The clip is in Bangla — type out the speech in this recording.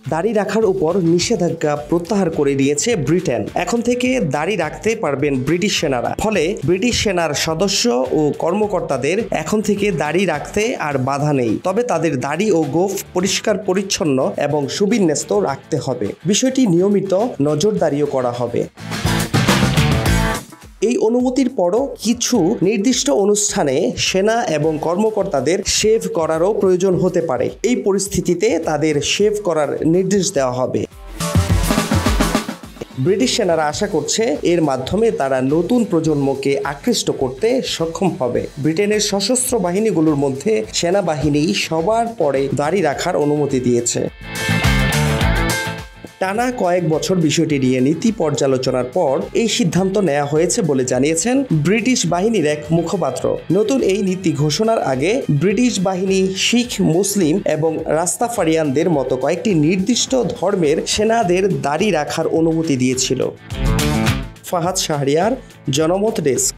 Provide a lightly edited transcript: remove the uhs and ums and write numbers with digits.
দাড়ি রাখার উপর নিষেধাজ্ঞা প্রত্যাহার করে দিয়েছে ব্রিটেন। এখন থেকে দাড়ি রাখতে পারবেন ব্রিটিশ সেনারা। ফলে ব্রিটিশ সেনার সদস্য ও কর্মকর্তাদের এখন থেকে দাড়ি রাখতে আর বাধা নেই। তবে তাদের দাড়ি ও গোঁফ পরিষ্কার পরিচ্ছন্ন এবং সুবিন্যস্ত রাখতে হবে। বিষয়টি নিয়মিত নজরদারিও করা হবে। এই অনুমতির পরও কিছু নির্দিষ্ট অনুষ্ঠানে সেনা এবং কর্মকর্তাদের শেভ করারও প্রয়োজন হতে পারে। এই পরিস্থিতিতে তাদের শেভ করার নির্দেশ দেওয়া হবে। ব্রিটিশ সেনারা আশা করছে এর মাধ্যমে তারা নতুন প্রজন্মকে আকৃষ্ট করতে সক্ষম হবে। ব্রিটেনের সশস্ত্র বাহিনীগুলোর মধ্যে সেনাবাহিনী সবার পরে দাড়ি রাখার অনুমতি দিয়েছে। টানা কয়েক বছর বিষয়টি নিয়ে নীতি পর্যালোচনার পর এই সিদ্ধান্ত নেওয়া হয়েছে বলে জানিয়েছেন ব্রিটিশ বাহিনীর এক মুখপাত্র। নতুন এই নীতি ঘোষণার আগে ব্রিটিশ বাহিনী শিখ, মুসলিম এবং রাস্তাফারিয়ানদের মতো কয়েকটি নির্দিষ্ট ধর্মের সেনাদের দাড়ি রাখার অনুমতি দিয়েছিল। ফাহাদ শাহরিয়ার, জনমত ডেস্ক।